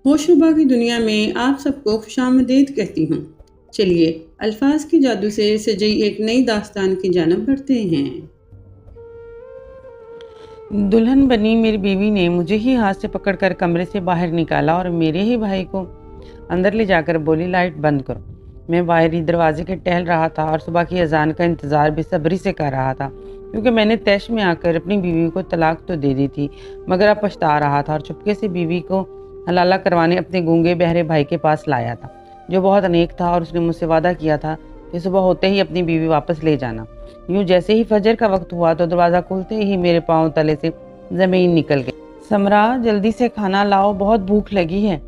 होशरुबा की दुनिया में आप सबको खुशामदीद कहती हूँ। चलिए अल्फाज के जादू से सजी एक नई दास्तान की जानब बढ़ते हैं। दुल्हन बनी मेरी बीवी ने मुझे ही हाथ से पकड़कर कमरे से बाहर निकाला और मेरे ही भाई को अंदर ले जाकर बोली, लाइट बंद करो। मैं बाहर ही दरवाजे के टहल रहा था और सुबह की अजान का इंतज़ार बेसब्री से कर रहा था, क्योंकि मैंने तैश में आकर अपनी बीवी को तलाक तो दे दी थी, मगर अब पछता रहा था और चुपके से बीवी को हलाला करवाने अपने गूंगे बहरे भाई के पास लाया था, जो बहुत अनेक था। और उसने मुझसे वादा किया था कि सुबह होते ही अपनी बीवी वापस ले जाना। यूं जैसे ही फजर का वक्त हुआ तो दरवाज़ा खुलते ही मेरे पाँव तले से ज़मीन निकल गई। समरा, जल्दी से खाना लाओ, बहुत भूख लगी है।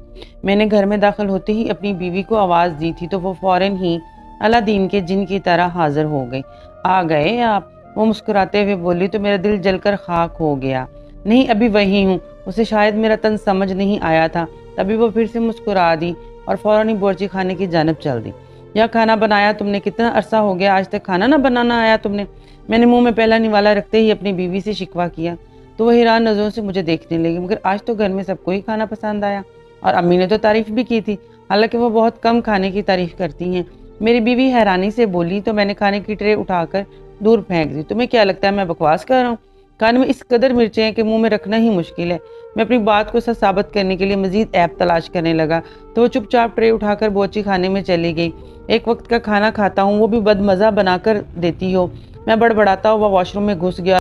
मैंने घर में दाखिल होते ही अपनी बीवी को आवाज़ दी थी तो वो फ़ौरन ही अलादीन के जिन की तरह हाजिर हो गई। आ गए आप? वो मुस्कुराते हुए बोली तो मेरा दिल जलकर खाक हो गया। नहीं, अभी वही हूँ। उसे शायद मेरा तंज समझ नहीं आया था, तभी वो फिर से मुस्कुरा दी और फ़ौरन ही बोर्ची खाने की जानब चल दी। यह खाना बनाया तुमने? कितना अरसा हो गया, आज तक खाना ना बनाना आया तुमने? मैंने मुंह में पहला निवाला रखते ही अपनी बीवी से शिकवा किया तो वह हैरान नज़रों से मुझे देखने लगी। मगर आज तो घर में सबको ही खाना पसंद आया और अम्मी ने तो तारीफ़ भी की थी, हालांकि वो बहुत कम खाने की तारीफ़ करती हैं। मेरी बीवी हैरानी से बोली तो मैंने खाने की ट्रे उठाकर दूर फेंक दी। तुम्हें क्या लगता है मैं बकवास कर रहा हूँ? खाने में इस कदर मिर्चें हैं कि मुंह में रखना ही मुश्किल है। मैं अपनी बात को सच साबित करने के लिए मजीद ऐप तलाश करने लगा तो वो चुपचाप ट्रे उठाकर बोची खाने में चली गई। एक वक्त का खाना खाता हूँ, वो भी बदमज़ा बनाकर देती हो। मैं बड़बड़ाता हुआ वॉशरूम में घुस गया।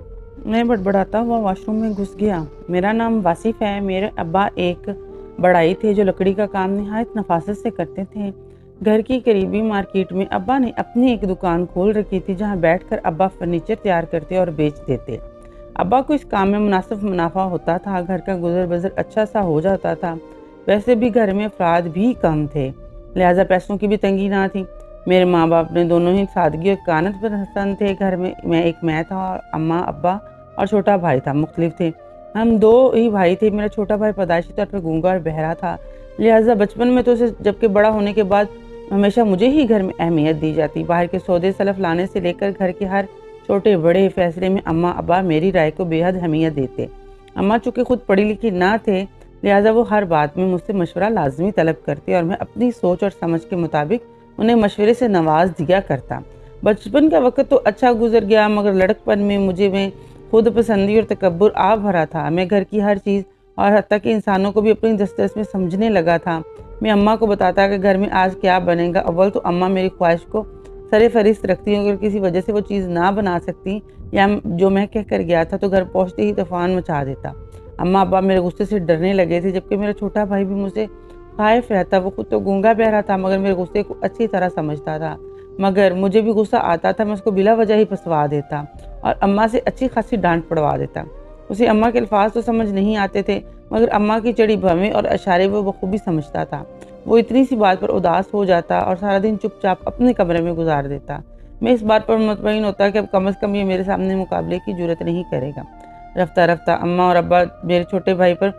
मेरा नाम वासिफ है। मेरे अब्बा एक बढ़ाई थे जो लकड़ी का काम नहायत नफासत से करते थे। घर की करीबी मार्केट में अब्बा ने अपनी एक दुकान खोल रखी थी, जहाँ बैठकर अब्बा फर्नीचर तैयार करते और बेच देते। अब्बा को इस काम में मुनासिब मुनाफा होता था, घर का गुजर बसर अच्छा सा हो जाता था। वैसे भी घर में अफराद भी कम थे, लिहाजा पैसों की भी तंगी ना थी। मेरे माँ बाप ने दोनों ही सादगी और कानत पसंद थे। घर में मैं था और अम्मा अब्बा और छोटा भाई था, मुख्तलिफ थे। हम दो ही भाई थे। मेरा छोटा भाई पैदाइशी तौर पर गूंगा और बहरा था, लिहाजा बचपन में तो उसे, जबकि बड़ा होने के बाद हमेशा मुझे ही घर में अहमियत दी जाती। बाहर के सौदे सलफ लाने से लेकर घर के हर छोटे बड़े फैसले में अम्मा अब्बा मेरी राय को बेहद अहमियत देते। अम्मा चूँकि खुद पढ़ी लिखी ना थे, लिहाजा वो हर बात में मुझसे मशवरा लाजमी तलब करते और मैं अपनी सोच और समझ के मुताबिक उन्हें मशवरे से नवाज दिया करता। बचपन का वक्त तो अच्छा गुजर गया, मगर लड़कपन में मुझे में खुद पसंदी और तकब्बुर आ भरा था। मैं घर की हर चीज़ और हत्ता कि इंसानों को भी अपनी दस्तरस में समझने लगा था। मैं अम्मा को बताता कि घर में आज क्या बनेगा। अव्वल तो अम्मा मेरी ख्वाहिश को सरे फरिस्त रखती, अगर किसी वजह से वो चीज़ ना बना सकती या जो मैं कह कर गया था तो घर पहुँचते ही तूफान मचा देता। अम्मा अब्बा मेरे गुस्से से डरने लगे थे, जबकि मेरा छोटा भाई भी मुझसे खाइफ रहता। वो खुद तो गूंगा बहरा था, मगर मेरे गुस्से को अच्छी तरह समझता था। मगर मुझे भी गुस्सा आता था, मैं उसको बिला वजह ही फंसवा देता और अम्मा से अच्छी खासी डांट पड़वा देता। उसे अम्मा के अल्फाज तो समझ नहीं आते थे, मगर अम्मा की चढ़ी भवें और इशारे वो बखूबी समझता था। वो इतनी सी बात पर उदास हो जाता और सारा दिन चुपचाप अपने कमरे में गुजार देता। मैं इस बात पर मुतमईन होता कि अब कम अज़ कम ये मेरे सामने मुकाबले की जरूरत नहीं करेगा। रफ्ता रफ्ता अम्मा और अब्बा मेरे छोटे भाई पर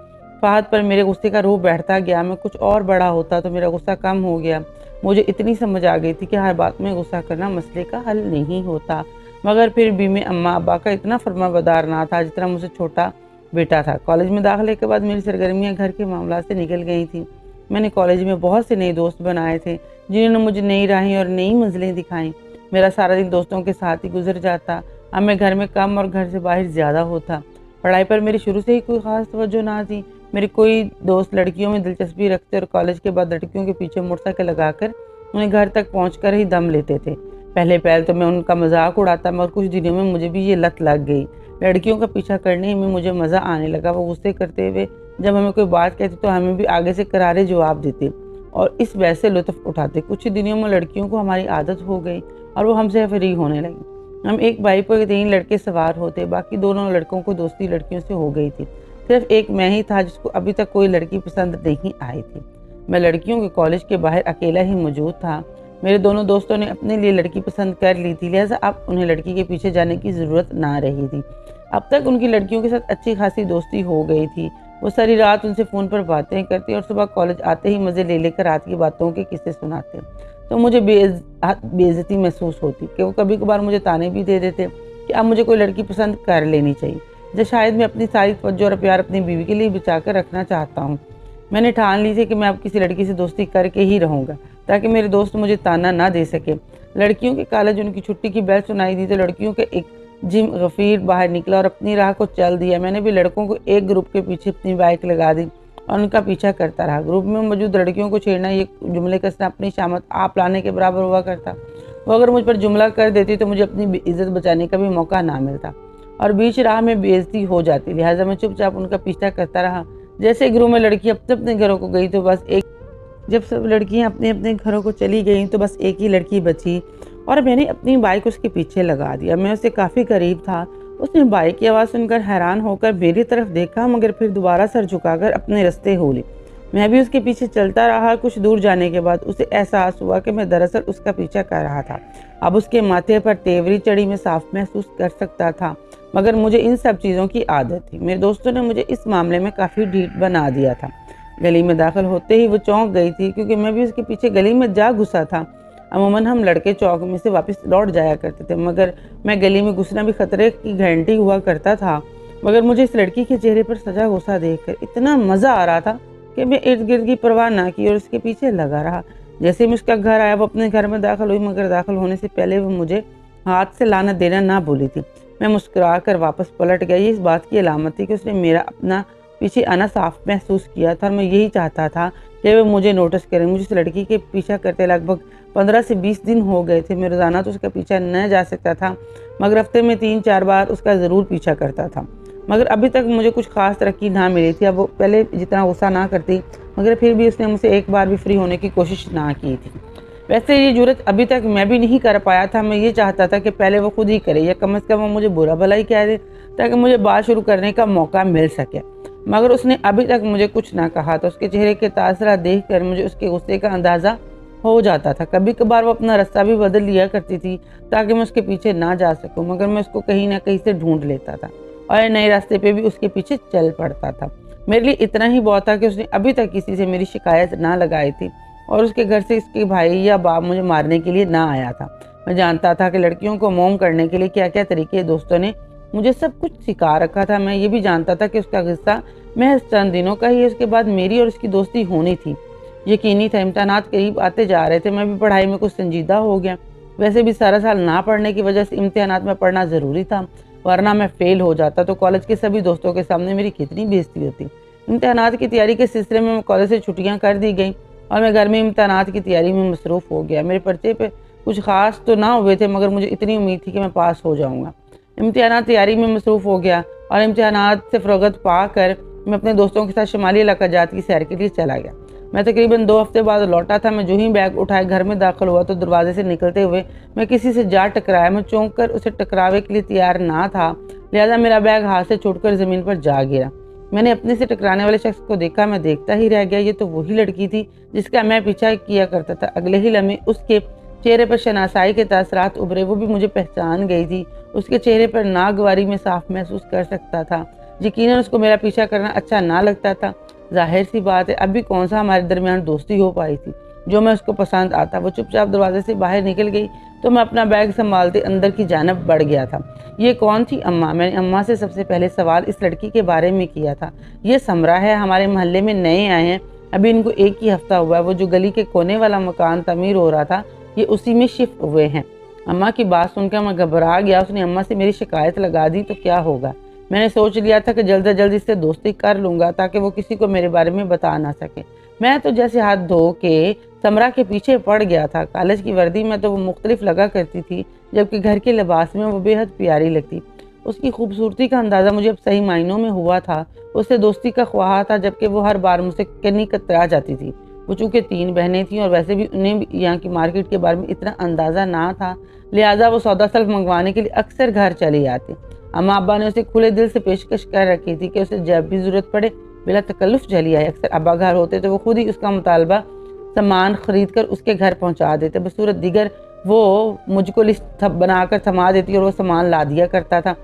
फ़हद पर मेरे गुस्से का रूह बैठता गया। मैं कुछ और बड़ा होता तो मेरा गुस्सा कम हो गया। मुझे इतनी समझ आ गई थी कि हर बात में गुस्सा करना मसले का हल नहीं होता, मगर फिर भी मैं अम्मा अब्बा का इतना फरमाबरदार ना था जितना मुझसे छोटा बेटा था। कॉलेज में दाखिले के बाद मेरी सरगर्मियाँ घर के मामला से निकल गई थी। मैंने कॉलेज में बहुत से नए दोस्त बनाए थे, जिन्होंने मुझे नई राहें और नई मंजिलें दिखाई। मेरा सारा दिन दोस्तों के साथ ही गुजर जाता। अब मैं घर में कम और घर से बाहर ज़्यादा होता। पढ़ाई पर मेरी शुरू से ही कोई ख़ास तवज्जो ना थी। मेरे कोई दोस्त लड़कियों में दिलचस्पी रखते और कॉलेज के बाद लड़कियों के पीछे मोटरसाइकिल लगाकर उन्हें घर तक पहुंचकर ही दम लेते थे। पहले पहल तो मैं उनका मजाक उड़ाता, मगर कुछ दिनों में मुझे भी ये लत लग गई। लड़कियों का पीछा करने में मुझे मज़ा आने लगा। वो गुस्से करते हुए जब हमें कोई बात कहती तो हमें भी आगे से करारे जवाब देते और इस वजह से लुत्फ़ उठाते। कुछ ही दिनों में लड़कियों को हमारी आदत हो गई और वो हमसे फ्री होने लगी। हम एक बाइक पर 3 लड़के सवार होते, बाकी दोनों लड़कों को दोस्ती लड़कियों से हो गई थी। सिर्फ एक मैं ही था जिसको अभी तक कोई लड़की पसंद नहीं आई थी। मैं लड़कियों के कॉलेज के बाहर अकेला ही मौजूद था। मेरे दोनों दोस्तों ने अपने लिए लड़की पसंद कर ली थी, लिहाजा अब उन्हें लड़की के पीछे जाने की ज़रूरत ना रही थी। अब तक उनकी लड़कियों के साथ अच्छी खासी दोस्ती हो गई थी। वो सारी रात उनसे फ़ोन पर बातें करती और सुबह कॉलेज आते ही मज़े ले लेकर रात की बातों के किस्से सुनाते। तो मुझे बेइज्जती महसूस होती कि वो कभी कभार मुझे ताने भी दे देते कि अब मुझे कोई लड़की पसंद कर लेनी चाहिए, जो शायद मैं अपनी सारी तवज्जो और प्यार अपनी बीवी के लिए बचा कर रखना चाहता हूँ। मैंने ठान ली थी कि मैं अब किसी लड़की से दोस्ती करके ही रहूँगा ताकि मेरे दोस्त मुझे ताना ना दे सके। लड़कियों के कॉलेज उनकी छुट्टी की बेल सुनाई दी तो लड़कियों के एक जिम गफीर बाहर निकला और अपनी राह को चल दिया। मैंने भी लड़कों को एक ग्रुप के पीछे अपनी बाइक लगा दी और उनका पीछा करता रहा। ग्रुप में मौजूद लड़कियों को छेड़ना ये जुमले कसना अपनी शामत आप लाने के बराबर हुआ करता। वो अगर मुझ पर जुमला कर देती तो मुझे अपनी इज्जत बचाने का भी मौका ना मिलता और बीच राह में बेइज्जती हो जाती। लिहाजा मैं चुपचाप उनका पीछा करता रहा। जैसे ग्रुप में लड़की अपने अपने घरों को गई तो बस एक जब सब लड़कियां अपने अपने घरों को चली गईं तो बस एक ही लड़की बची और मैंने अपनी बाइक उसके पीछे लगा दिया। मैं उससे काफ़ी करीब था। उसने बाइक की आवाज़ सुनकर हैरान होकर मेरी तरफ देखा मगर फिर दोबारा सर झुकाकर अपने रास्ते हो ली। मैं भी उसके पीछे चलता रहा। कुछ दूर जाने के बाद उसे एहसास हुआ कि मैं दरअसल उसका पीछा कर रहा था। अब उसके माथे पर तेवरी चढ़ी मैं साफ महसूस कर सकता था मगर मुझे इन सब चीज़ों की आदत थी। मेरे दोस्तों ने मुझे इस मामले में काफ़ी ढीठ बना दिया था। गली में दाखिल होते ही वो चौंक गई थी क्योंकि मैं भी उसके पीछे गली में जा घुसा था। अमूमन हम लड़के चौक में से वापस लौट जाया करते थे मगर मैं गली में घुसना भी खतरे की घंटी हुआ करता था। मगर मुझे इस लड़की के चेहरे पर सजा गुस्सा देखकर इतना मज़ा आ रहा था कि मैं इर्द गिर्द की परवाह ना की और उसके पीछे लगा रहा। जैसे मैं उसका घर आया वो अपने घर में दाखिल हुई मगर दाखिल होने से पहले वो मुझे हाथ से लाना देना ना भूली थी। मैं मुस्कुरा कर वापस पलट गया। ये इस बात की अलामत थी कि उसने मेरा अपना पीछे आना साफ महसूस किया था और मैं यही चाहता था कि वो मुझे नोटिस करें। मुझे इस लड़की के पीछा करते लगभग 15 से 20 दिन हो गए थे। मैं रोज़ाना तो उसका पीछा न जा सकता था मगर हफ्ते में 3-4 बार उसका ज़रूर पीछा करता था। मगर अभी तक मुझे कुछ खास तरक्की ना मिली थी। अब वो पहले जितना गुस्सा ना करती मगर फिर भी उसने मुझसे एक बार भी फ्री होने की कोशिश ना की थी। वैसे ये जुर्रत अभी तक मैं भी नहीं कर पाया था। मैं ये चाहता था कि पहले वो खुद ही करे या कम से कम वो मुझे बुरा भला ही कह दे ताकि मुझे बात शुरू करने का मौका मिल सके। मगर उसने अभी तक मुझे कुछ ना कहा तो उसके चेहरे के तासरा देख कर मुझे उसके गुस्से का अंदाज़ा हो जाता था। कभी कभार वो अपना रास्ता भी बदल लिया करती थी ताकि मैं उसके पीछे ना जा सकूं मगर मैं उसको कहीं ना कहीं से ढूंढ लेता था और नए रास्ते पे भी उसके पीछे चल पड़ता था। मेरे लिए इतना ही बहुत था कि उसने अभी तक किसी से मेरी शिकायत ना लगाई थी और उसके घर से इसके भाई या बाप मुझे मारने के लिए ना आया था। मैं जानता था कि लड़कियों को मोम करने के लिए क्या क्या तरीके दोस्तों ने मुझे सब कुछ सिखा रखा था। मैं ये भी जानता था कि उसका किस्सा महज चंद दिनों का ही है। उसके बाद मेरी और उसकी दोस्ती होनी थी। यकीनी था इम्तहानात करीब आते जा रहे थे। मैं भी पढ़ाई में कुछ संजीदा हो गया। वैसे भी सारा साल ना पढ़ने की वजह से इम्तहानात में पढ़ना ज़रूरी था वरना मैं फ़ेल हो जाता तो कॉलेज के सभी दोस्तों के सामने मेरी कितनी बेइज्जती होती। इम्तहानात की तैयारी के सिलसिले में मैं कॉलेज से छुट्टियाँ कर दी गई और मैं घर में इम्तहानात की तैयारी में मसरूफ़ हो गया। मेरे पर्चे पे कुछ ख़ास तो ना हुए थे मगर मुझे इतनी उम्मीद थी कि मैं पास हो जाऊँगा। इम्तहानात तैयारी में मसरूफ़ हो गया और इम्तहानात से फ़रोगत पा कर मैं अपने दोस्तों के साथ शुमाली इलाका जात की सैर के लिए चला गया। मैं तकरीबन 2 हफ्ते बाद लौटा था। मैं जो ही बैग उठाए घर में दाखिल हुआ तो दरवाजे से निकलते हुए मैं किसी से जा टकराया। मैं चौंक कर उसे टकरावे के लिए तैयार ना था लिहाजा मेरा बैग हाथ से छूटकर ज़मीन पर जा गिरा। मैंने अपने से टकराने वाले शख्स को देखा। मैं देखता ही रह गया। ये तो वही लड़की थी जिसका मैं पीछा किया करता था। अगले ही लम्हे उसके चेहरे पर शनासाई के तासरात उभरे। वो भी मुझे पहचान गई थी। उसके चेहरे पर नागवारी में साफ महसूस कर सकता था। यकीनन उसको मेरा पीछा करना अच्छा ना लगता था। जाहिर सी बात है अभी कौन सा हमारे दरमियान दोस्ती हो पाई थी जो मैं उसको पसंद आता। वो चुपचाप दरवाजे से बाहर निकल गई तो मैं अपना बैग संभालते अंदर की जानब बढ़ गया था। ये कौन थी? अम्मा। मैंने अम्मा से सबसे पहले सवाल इस लड़की के बारे में किया था। ये समरा है, हमारे मोहल्ले में नए आए हैं, अभी इनको 1 ही हफ्ता हुआ है। वो जो गली के कोने वाला मकान तमीर हो रहा था ये उसी में शिफ्ट हुए हैं। अम्मा की बात सुनकर मैं घबरा गया। उसने अम्मा से मेरी शिकायत लगा दी तो क्या होगा। मैंने सोच लिया था कि जल्द से जल्द इससे दोस्ती कर लूँगा ताकि वो किसी को मेरे बारे में बता ना सके। मैं तो जैसे हाथ धो के समरा के पीछे पड़ गया था। कॉलेज की वर्दी में तो वो मुख्तलिफ लगा करती थी जबकि घर के लिबास में वो बेहद प्यारी लगती। उसकी खूबसूरती का अंदाज़ा मुझे अब सही मायनों में हुआ था। उससे दोस्ती का ख्वाह था जबकि वो हर बार मुझसे कहीं कतरा जाती थी। वो चूँकि 3 बहनें थीं और वैसे भी उन्हें भी यहाँ की मार्केट के बारे में इतना अंदाज़ा ना था लिहाजा वो सौदा सल्फ मंगवाने के लिए अक्सर घर चली आती। अम्मा अब्बा ने उसे खुले दिल से पेशकश कर रखी थी कि उसे जब भी ज़रूरत पड़े बिला तकल्लुफ़ चली आए। अक्सर अब्बा घर होते तो वो खुद ही उसका मुतालबा सामान ख़रीद कर उसके घर पहुंचा देते। बसूरत दीगर वो मुझको लिस्ट बनाकर थमा देती और वो सामान ला दिया करता था।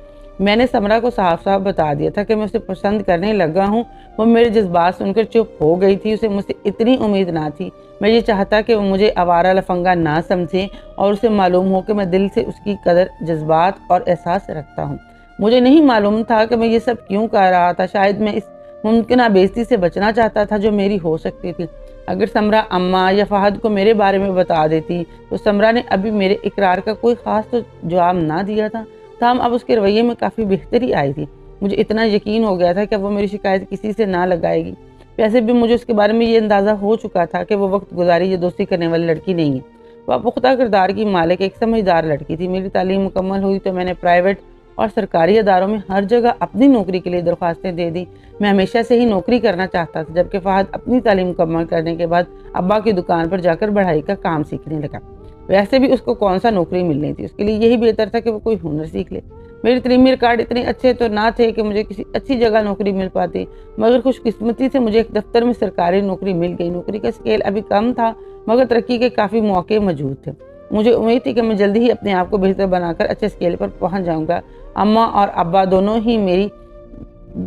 मैंने समरा को साफ साफ बता दिया था कि मैं उसे पसंद करने लगा हूँ। वो मेरे जज्बात सुनकर चुप हो गई थी। उसे मुझसे इतनी उम्मीद ना थी। मैं ये चाहता कि वो मुझे आवारा लफंगा ना समझे और उसे मालूम हो कि मैं दिल से उसकी कदर, जज्बात और एहसास रखता हूँ। मुझे नहीं मालूम था कि मैं ये सब क्यों कर रहा था। शायद मैं इस मुमकिन बेइज्जती से बचना चाहता था जो मेरी हो सकती थी। अगर समरा अम्मा या फहद को मेरे बारे में बता देती तो समरा ने अभी मेरे इकरार का कोई ख़ास तो जवाब ना दिया था। ताहम अब उसके रवैये में काफ़ी बेहतरी आई थी। मुझे इतना यकीन हो गया था कि वो मेरी शिकायत किसी से ना लगाएगी। वैसे भी मुझे उसके बारे में ये अंदाज़ा हो चुका था कि वो वक्त गुजारी या दोस्ती करने वाली लड़की नहीं है। वह पुख्ता किरदार की मालिक एक समझदार लड़की थी। मेरी तालीम मुकम्मल हुई तो मैंने प्राइवेट और सरकारी अदारों में हर जगह अपनी नौकरी के लिए दरख्वास्तें दे दी। मैं हमेशा से ही नौकरी करना चाहता था, जबकि फहद अपनी तालीम मुकम्मल करने के बाद अब्बा की दुकान पर जाकर बढ़ाई का काम सीखने लगा। वैसे भी उसको कौन सा नौकरी मिलनी थी, उसके लिए यही बेहतर था कि वो कोई हुनर सीख ले। मेरे तरीमी रिकॉर्ड इतने अच्छे तो ना थे कि मुझे किसी अच्छी जगह नौकरी मिल पाती, मगर खुशकिस्मती से मुझे एक दफ्तर में सरकारी नौकरी मिल गई। नौकरी का स्केल अभी कम था, मगर तरक्की के काफ़ी मौके मौजूद थे। मुझे उम्मीद थी कि मैं जल्दी ही अपने आप को बेहतर बनाकर अच्छे स्केल पर पहुंच जाऊंगा। अम्मा और अब्बा दोनों ही मेरी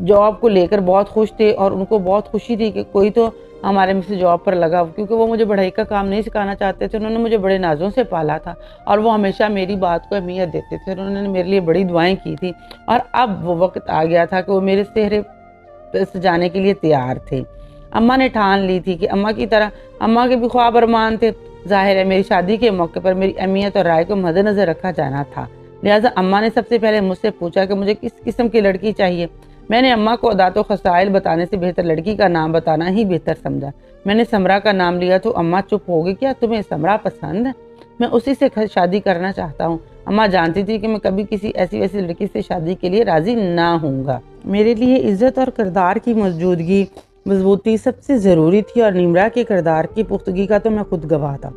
जॉब को लेकर बहुत खुश थे और उनको बहुत खुशी थी कि कोई तो हमारे में से जॉब पर लगा, क्योंकि वो मुझे बढ़ई का काम नहीं सिखाना चाहते थे। उन्होंने मुझे बड़े नाज़ों से पाला था और वो हमेशा मेरी बात को अहमियत देते थे। उन्होंने मेरे लिए बड़ी दुआएं की थी और अब वो वक्त आ गया था कि वो मेरे चेहरे सजाने के लिए तैयार थे। अम्मा ने ठान ली थी कि अम्मा की तरह अम्मा के भी ख्वाब अरमान थे। जाहिर है मेरी शादी के मौके पर मेरी अहमियत और राय को मद्देनजर रखा जाना था। लिहाजा अम्मा ने सबसे पहले मुझसे पूछा कि मुझे किस किस्म की लड़की चाहिए। मैंने अम्मा को अदात व खसाइल बताने से बेहतर लड़की का नाम बताना ही बेहतर समझा। मैंने समरा का नाम लिया तो अम्मा चुप हो गई। क्या तुम्हें समरा पसंद है? मैं उसी से शादी करना चाहता हूँ। अम्मा जानती थी कि मैं कभी किसी ऐसी वैसी लड़की से शादी के लिए राजी ना होऊंगा। मेरे लिए इज्जत और किरदार की मौजूदगी मजबूती सबसे ज़रूरी थी और निमरा के किरदार की पुख्तगी का तो मैं खुद गवाह था।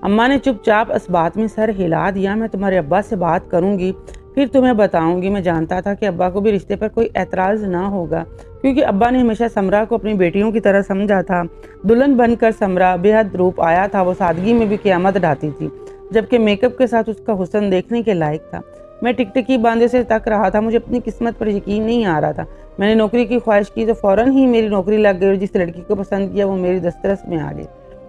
अम्मा ने चुपचाप इस बात में सर हिला दिया। मैं तुम्हारे अब्बा से बात करूंगी, फिर तुम्हें बताऊंगी। मैं जानता था कि अब्बा को भी रिश्ते पर कोई एतराज़ ना होगा, क्योंकि अब्बा ने हमेशा समरा को अपनी बेटियों की तरह समझा था। दुल्हन बनकर समरा बेहद रूप आया था। वो सादगी में भी क़यामत ढाती थी, जबकि मेकअप के साथ उसका हुस्न देखने के लायक था। मैं टिकटिकी बांधे से तक रहा था। मुझे अपनी किस्मत पर यकीन नहीं आ रहा था। मैंने नौकरी की ख्वाहिश की तो फ़ौरन ही मेरी नौकरी लग गई और जिस लड़की को पसंद किया वो मेरी दस्तरस में आ गई।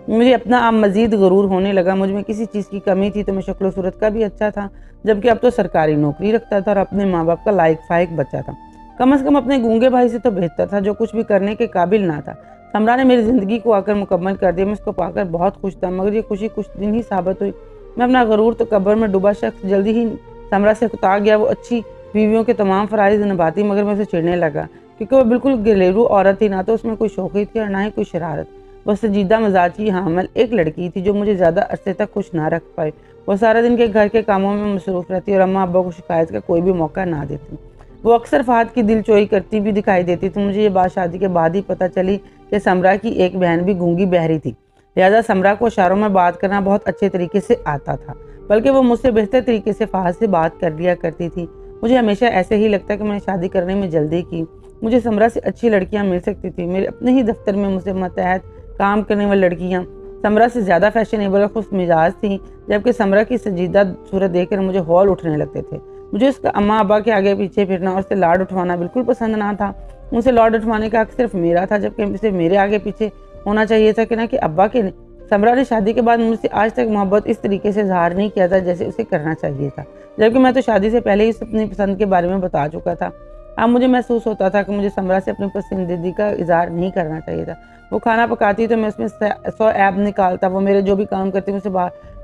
मुझे अपना अब मज़ीद गरूर होने लगा। मुझ में किसी चीज़ की कमी थी तो मैं शक्ल सूरत का भी अच्छा था, जबकि अब तो सरकारी नौकरी रखता था और अपने माँ बाप का लायक फायक बच्चा था। कम से कम अपने गूंगे भाई से तो बेहतर था, जो कुछ भी करने के काबिल ना था। समरा ने मेरी ज़िंदगी को आकर मुकम्मल कर दिया। मैं उसको पाकर बहुत खुश था, मगर ये खुशी कुछ दिन ही साबित हुई। मैं अपना गरूर तो कब्र में डूबा शख्स जल्दी ही समरा से कुता गया। वो अच्छी बीवियों के तमाम फ़राइज़ निभाती, मगर मैं उसे चिढ़ने लगा, क्योंकि वो बिल्कुल घरेलू औरत थी। ना तो उसमें कोई शौक़ी थी और ना ही कोई शरारत। वो संजीदा मिजाज की हामिल एक लड़की थी जो मुझे ज़्यादा अरसे तक खुश ना रख पाई। वो सारा दिन के घर के कामों में मसरूफ़ रहती और अम्मा अब्बा को शिकायत का कोई भी मौका ना देती। वो अक्सर फहद की दिल चोरी करती भी दिखाई देती। तो मुझे ये बात शादी के बाद ही पता चली कि समरा की एक बहन भी गूंगी बहरी थी। लिहाजा समरा को इशारों में बात करना बहुत अच्छे तरीके से आता था, बल्कि वो मुझसे बेहतर तरीके से फहद से बात कर लिया करती थी। मुझे हमेशा ऐसे ही लगता कि मैंने शादी करने में जल्दी की। मुझे समरा से अच्छी लड़कियां मिल सकती थी। मेरे अपने ही दफ्तर में मुझसे मतहत काम करने वाली लड़कियां समरा से ज़्यादा फैशनेबल और खुश मिजाज थी, जबकि समरा की संजीदा सूरत देखकर मुझे हौल उठने लगते थे। मुझे उसका अम्मा अब्बा के आगे पीछे फिरना और उससे लाड उठवाना बिल्कुल पसंद ना था। उनसे लाड उठवाने का हक सिर्फ मेरा था, जबकि सिर्फ मेरे आगे पीछे होना चाहिए था कि ना कि अब्बा के। समरा ने शादी के बाद मुझसे आज तक मोहब्बत इस तरीके से इजहार नहीं किया था जैसे उसे करना चाहिए था, जबकि मैं तो शादी से पहले ही अपनी पसंद के बारे में बता चुका था। अब मुझे महसूस होता था कि मुझे समरा से अपनी पसंदीदा का इजहार नहीं करना चाहिए था। वो खाना पकाती तो मैं उसमें 100 ऐब निकालता। वो मेरे जो भी काम करती मुझसे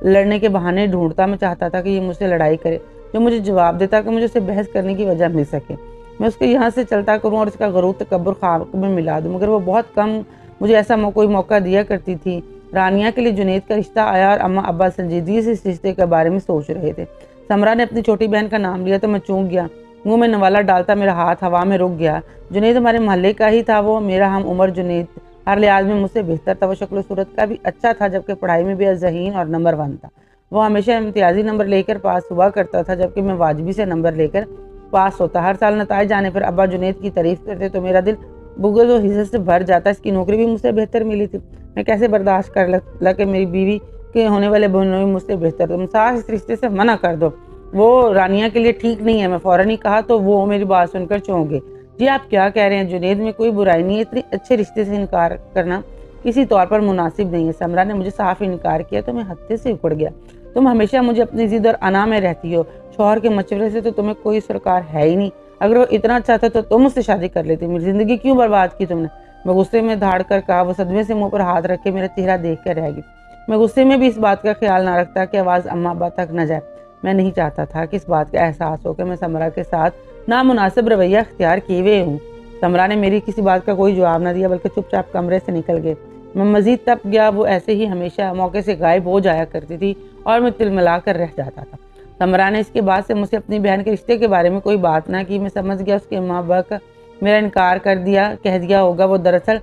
लड़ने के बहाने ढूंढता। मैं चाहता था कि ये मुझसे लड़ाई करे, जो मुझे जवाब देता कि मुझे उससे बहस करने की वजह मिल सके। मैं उसके यहाँ से चलता करूँ और उसका गरूर तकब्बुर ख्वाब में मिला दूँ, मगर वो बहुत कम मुझे ऐसा कोई मौका दिया करती थी। रानिया के लिए जुनैद का रिश्ता आया और अम्मा अब्बा संजीदगी से इस रिश्ते के बारे में सोच रहे थे। समरा ने अपनी छोटी बहन का नाम लिया तो मैं चूक गया। मुंह में नवाला डालता मेरा हाथ हवा में रुक गया। जुनैद हमारे मोहल्ले का ही था। वो मेरा हम उम्र जुनैद हर लिहाज में मुझसे बेहतर था। वो शक्ल सूरत का भी अच्छा था, जबकि पढ़ाई में भी ज़हीन और नंबर 1 था। वो हमेशा इम्तियाजी नंबर लेकर पास हुआ करता था, जबकि मैं वाजबी से नंबर लेकर पास होता। हर साल नताइज आने पर अब्बा जुनैद की तारीफ़ करते तो मेरा दिल बुग़्ज़ और हिस्से से भर जाता। इसकी नौकरी भी मुझसे बेहतर मिली थी। मैं कैसे बर्दाश्त कर ला कि मेरी बीवी के होने वाले बहनों भी मुझसे बेहतर। तुम साफ इस रिश्ते से मना कर दो, वो रानिया के लिए ठीक नहीं है। मैं फ़ौरन ही कहा तो वो मेरी बात सुनकर चौंक गए। जी आप क्या कह रहे हैं? जुनैद में कोई बुराई नहीं है, इतने अच्छे रिश्ते से इनकार करना किसी तौर पर मुनासिब नहीं है। समरा ने मुझे साफ इनकार किया तो मैं हत्थे से उकड़ गया। तुम हमेशा मुझे अपनी जिद और अना में रहती हो। शौहर के मशवरे से तो तुम्हें कोई सरकार है ही नहीं। अगर वो इतना अच्छा था तो तुम मुझसे शादी कर लेती, मेरी ज़िंदगी क्यों बर्बाद की तुमने। मैं गुस्से में धाड़ कर कहा। वो सदमे से मुंह पर हाथ रख के मेरा चेहरा देख कर रह गई। मैं गुस्से में भी इस बात का ख्याल ना रखता कि आवाज़ अम्मा अब्बा तक न जाए। मैं नहीं चाहता था कि इस बात का एहसास हो कि मैं समरा के साथ नामुनासिब रवैया अख्तियार किए हुए हूँ। समरा ने मेरी किसी बात का कोई जवाब न दिया, बल्कि चुपचाप कमरे से निकल गए। मैं मज़ीद तप गया। वो ऐसे ही हमेशा मौके से गायब हो जाया करती थी और मैं तिलमिला कर रह जाता था। समरा ने इसके बाद से मुझसे अपनी बहन के रिश्ते के बारे में कोई बात ना की। मैं समझ गया उसके अम्मा अब्बा का मेरा इनकार कह दिया होगा। वो दरअसल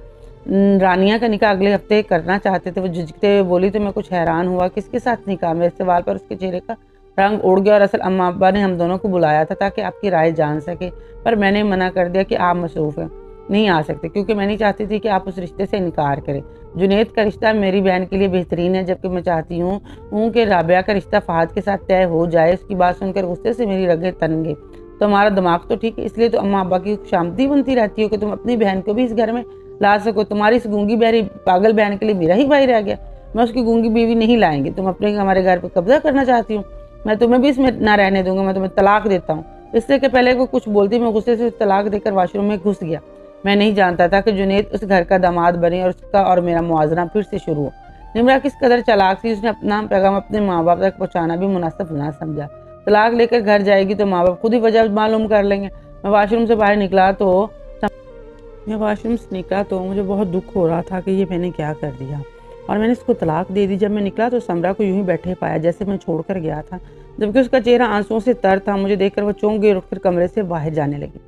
रानिया का निकाह अगले हफ्ते करना चाहते थे। वो झिझकते हुए बोली तो मैं कुछ हैरान हुआ, किसके साथ निकाह। मेरे सवाल पर उसके चेहरे का रंग उड़ गया। और असल अम्मा अब्बा ने हम दोनों को बुलाया था ताकि आपकी राय जान सके, पर मैंने मना कर दिया कि आप मसरूफ़ हैं, नहीं आ सकते, क्योंकि मैं नहीं चाहती थी कि आप उस रिश्ते से इनकार करें। जुनैद का रिश्ता मेरी बहन के लिए बेहतरीन है, जबकि मैं चाहती हूँ कि राबिया का रिश्ता फ़हाद के साथ तय हो जाए। उसकी बात सुनकर गुस्से से मेरी रगें तन गई। तो हमारा दिमाग तो ठीक है, इसलिए तो अम्मा अब्बा की खुशामदी बनती रहती हो कि तुम अपनी बहन को भी इस घर में ला सको। तुम्हारी इस गूंगी बहरी पागल बहन के लिए मेरा ही भाई रह गया। मैं उसकी गूंगी बीवी नहीं लाएंगी। तुम अपने हमारे घर पर कब्जा करना चाहती हूँ, मैं तुम्हें भी इसमें ना रहने दूंगा। मैं तुम्हें तलाक देता हूँ। इससे कि पहले वो कुछ बोलती, मैं गुस्से से तलाक देकर वाशरूम में घुस गया। मैं नहीं जानता था कि जुनैद उस घर का दामाद बने और उसका और मेरा मुआवजा फिर से शुरू हो। निमरा किस कदर चालाक थी, उसने अपना पैगाम अपने माँ बाप तक पहुँचाना भी मुनासिब ना समझा। तलाक लेकर घर जाएगी तो माँ बाप खुद ही वजह मालूम कर लेंगे। मैं वाशरूम से बाहर निकला तो मुझे बहुत दुख हो रहा था कि ये मैंने क्या कर दिया, और मैंने इसको तलाक दे दी। जब मैं निकला तो समरा को यूं ही बैठे पाया जैसे मैं छोड़ कर गया था, जबकि उसका चेहरा आंसुओं से तर था। मुझे देखकर वो चौंक गई और उठकर कमरे से बाहर जाने लगी।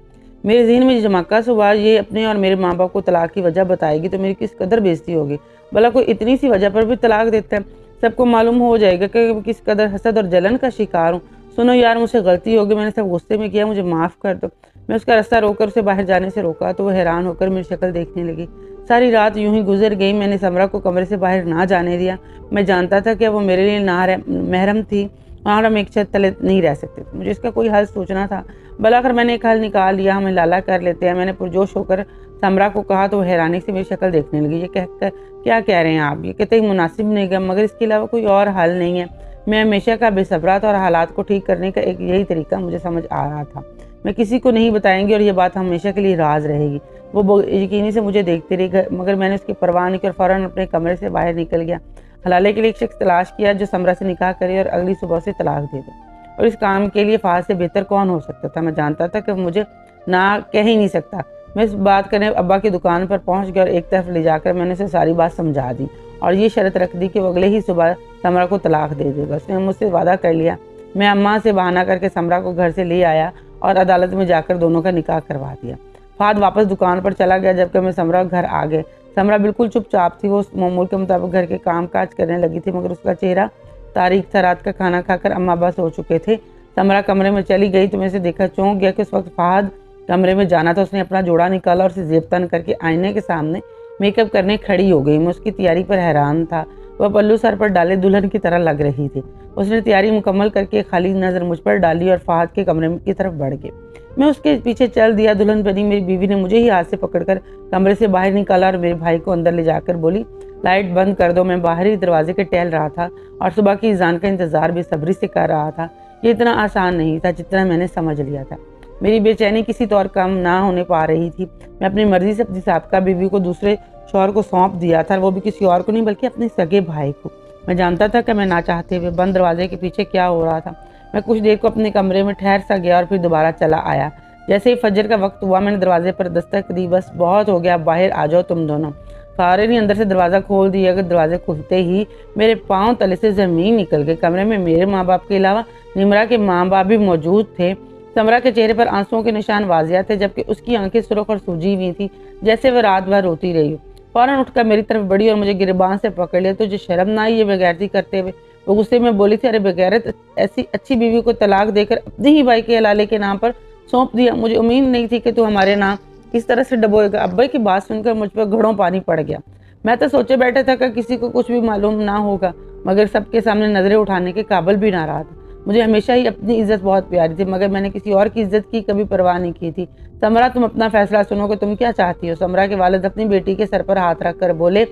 मेरे ज़हन में जमाका सुबह ये अपने और मेरे माँ बाप को तलाक की वजह बताएगी तो मेरी किस कदर बेइज्जती होगी। भला कोई इतनी सी वजह पर भी तलाक देता है। सबको मालूम हो जाएगा कि किस कदर हसद और जलन का शिकार हूँ। सुनो यार, मुझसे गलती होगी, मैंने सब गुस्से में किया, मुझे माफ़ कर दो। मैं उसका रास्ता रोककर उसे बाहर जाने से रोका तो वो हैरान होकर मेरी शक्ल देखने लगी। सारी रात यूं ही गुजर गई। मैंने समरा को कमरे से बाहर ना जाने दिया। मैं जानता था कि वो मेरे लिए महरम थी और हम एक छत तले नहीं रह सकते थे। मुझे इसका कोई हल सोचना था। भलाकर मैंने एक हल निकाल लिया, हमें लाला कर लेते हैं। मैंने पुरजोश होकर समरा को कहा तो हैरानी से मेरी शक्ल देखने लगी। ये कहकर क्या कह रहे हैं आप? ये कहते ही मुनासिब नहीं गया, मगर इसके अलावा कोई और हल नहीं है। मैं हमेशा का बेसब्रा था और हालात को ठीक करने का एक यही तरीका मुझे समझ आ रहा था। मैं किसी को नहीं बताएंगी और ये बात हमेशा के लिए राज रहेगी। वो यकीनी से मुझे देखते रही, मगर मैंने उसकी परवाह नहीं की और फ़ौरन अपने कमरे से बाहर निकल गया। हलाले के लिए एक शख्स तलाश किया जो समरा से निकाह करे और अगली सुबह से तलाक दे दे, और इस काम के लिए फ़हाद से बेहतर कौन हो सकता था। मैं जानता था कि मुझे ना कह ही नहीं सकता। मैं इस बात करने अब्बा की दुकान पर पहुंच गया और एक तरफ ले जाकर मैंने उसे सारी बात समझा दी और ये शर्त रख दी कि वो अगले ही सुबह समरा को तलाक दे देगा। उसने मुझसे वादा कर लिया। मैं अम्मा से बहाना करके समरा को घर से ले आया और अदालत में जाकर दोनों का निकाह करवा दिया। फ़हाद वापस दुकान पर चला गया, जबकि मैं समरा घर आ गए। समरा बिल्कुल चुपचाप थी। वो मामूल के मुताबिक घर के काम काज करने लगी थी, मगर उसका चेहरा तारीख था। रात का खाना खाकर अम्मा अब्बा सो चुके थे। समरा कमरे में चली गई तो मैं इसे देखा चौंक गया कि उस वक्त फ़हाद कमरे में जाना था। उसने अपना जोड़ा निकाला और उसे जेब-तन करके आईने के सामने मेकअप करने खड़ी हो गई। मैं उसकी तैयारी पर हैरान था। वह पल्लू सर पर डाले दुल्हन की तरह लग रही थी। उसने तैयारी मुकम्मल करके खाली नज़र मुझ पर डाली और फ़हाद के कमरे की तरफ बढ़ गई। मैं उसके पीछे चल दिया। दुल्हन बनी मेरी बीवी ने मुझे ही हाथ से पकड़कर कमरे से बाहर निकाला और मेरे भाई को अंदर ले जाकर बोली, लाइट बंद कर दो। मैं बाहरी दरवाजे के टहल रहा था और सुबह की अज़ान का इंतज़ार बेसब्री से कर रहा था। ये इतना आसान नहीं था जितना मैंने समझ लिया था। मेरी बेचैनी किसी तौर कम ना होने पा रही थी। मैं अपनी मर्जी से अपनी साबका बीवी को दूसरे शौहर को सौंप दिया था, वो भी किसी और को नहीं बल्कि अपने सगे भाई को। मैं जानता था कि मैं ना चाहते हुए बंद दरवाजे के पीछे क्या हो रहा था। मैं कुछ देर को अपने कमरे में ठहर सा गया और फिर दोबारा चला आया। जैसे ही फजर का वक्त हुआ मैंने दरवाजे पर दस्तक दी। बस बहुत हो गया, बाहर आ जाओ तुम दोनों। सारे ने अंदर से दरवाज़ा खोल दिया। अगर दरवाजे खुलते ही मेरे पाँव तले से ज़मीन निकल गई। कमरे में मेरे माँ बाप के अलावा निमरा के माँ बाप भी मौजूद थे। समरा के चेहरे पर आंसुओं के निशान वाजिया थे, जबकि उसकी आंखें सुर्ख और सूजी हुई थी जैसे वह रात भर रोती रही हो। फौरन उठकर मेरी तरफ बढ़ी और मुझे गिरबान से पकड़ लिया। तुझे शर्म ना आई ये बेगैरती करते हुए? वो गुस्से में बोली थी, अरे बेगैरत, ऐसी अच्छी बीवी को तलाक देकर अपने ही भाई के हलाले के नाम पर सौंप दिया। मुझे उम्मीद नहीं थी कि तू हमारे नाम इस तरह से डबोएगा। अब्बा की बात सुनकर मुझ पर घड़ों पानी पड़ गया। मैं तो सोचे बैठा था कि किसी को कुछ भी मालूम ना होगा, मगर सबके सामने नजरें उठाने के काबिल भी ना रहा था। मुझे हमेशा ही अपनी इज्जत बहुत प्यारी थी, मगर मैंने किसी और की इज्जत की कभी परवाह नहीं की थी। समरा, तुम अपना फैसला सुनो कि तुम क्या चाहती हो। समरा के वालिद अपनी बेटी के सर पर हाथ रख कर बोले,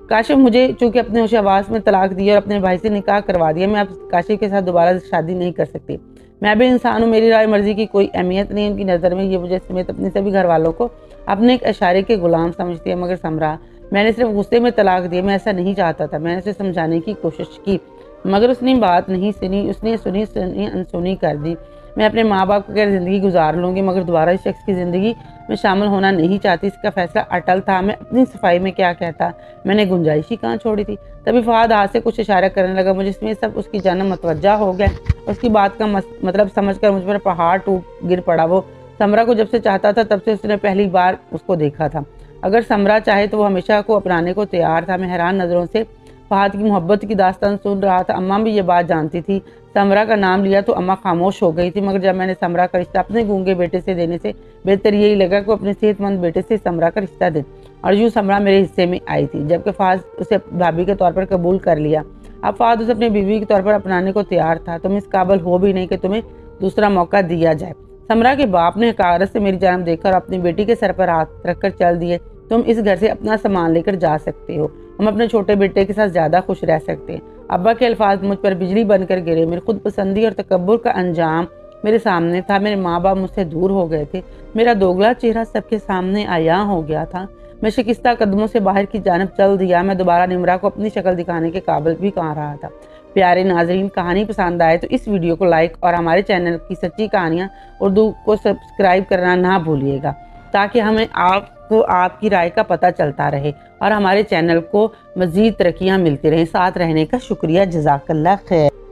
काशिफ, मुझे चूंकि अपने होश आवास में तलाक दिया और अपने भाई से निकाह करवा दिया, मैं अब काशिफ के साथ दोबारा शादी नहीं कर सकती। मैं भी इंसान हूँ, मेरी राय मर्जी की कोई अहमियत नहीं उनकी नज़र में। ये मुझे समेत अपने सभी घर वालों को अपने एक इशारे के गुलाम समझती है। मगर समरा, मैंने सिर्फ गुस्से में तलाक दिया, मैं ऐसा नहीं चाहता था। मैंने उसे समझाने की कोशिश की मगर उसने बात नहीं सुनी, उसने सुनी अनसुनी कर दी। मैं अपने माँ बाप के बगैर ज़िंदगी गुजार लूँगी मगर दोबारा इस शख्स की ज़िंदगी में शामिल होना नहीं चाहती। इसका फैसला अटल था। मैं अपनी सफाई में क्या कहता, मैंने गुंजाइश ही कहाँ छोड़ी थी। तभी फहाद हाथ से कुछ इशारा करने लगा। मुझे इसमें सब उसकी जानब मतवज्जा हो गया। उसकी बात का मतलब समझकर मुझ पर पहाड़ टूट गिर पड़ा। वो समरा को जब से चाहता था तब से उसने पहली बार उसको देखा था। अगर समरा चाहे तो वो हमेशा को अपनाने को तैयार था। मैं हैरान नज़रों से फहाद की मोहब्बत की दास्तान सुन रहा था। अम्मा भी ये बात जानती थी। समरा का नाम लिया तो अम्मा खामोश हो गई थी। मगर जब मैंने समरा का रिश्ता अपने गूंगे बेटे से देने से बेहतर यही लगा कि अपने सेहतमंद बेटे से समरा का रिश्ता दे। और यूँ समरा मेरे हिस्से में आई थी, जबकि फहाद उसे भाभी के तौर पर कबूल कर लिया। अब फहाद उसे अपनी बीवी के तौर पर अपनाने को तैयार था। तुम इस काबिल हो भी नहीं कि तुम्हें दूसरा मौका दिया जाए। समरा के बाप ने हकारत से मेरी जानब देखकर अपनी बेटी के सर पर हाथ रखकर चल दिए। तुम इस घर से अपना सामान लेकर जा सकते हो। हम अपने छोटे बेटे के साथ ज़्यादा खुश रह सकते हैं। अब्बा के अल्फाज मुझ पर बिजली बनकर गिरे। मेरी खुद पसंदी और तकब्बुर का अंजाम मेरे सामने था। मेरे माँ बाप मुझसे दूर हो गए थे। मेरा दोगला चेहरा सबके सामने आया हो गया था। मैं शिकस्ता कदमों से बाहर की जानब चल दिया। मैं दोबारा निमरा को अपनी शक्ल दिखाने के काबिल भी कहाँ रहा था। प्यारे नाजरीन, कहानी पसंद आए तो इस वीडियो को लाइक और हमारे चैनल की सच्ची कहानियाँ उर्दू को सब्सक्राइब करना ना भूलिएगा, ताकि हमें आपको आपकी राय का पता चलता रहे और हमारे चैनल को मज़ीद तरक्कियाँ मिलती रहें। साथ रहने का शुक्रिया। जज़ाकल्लाह खैर।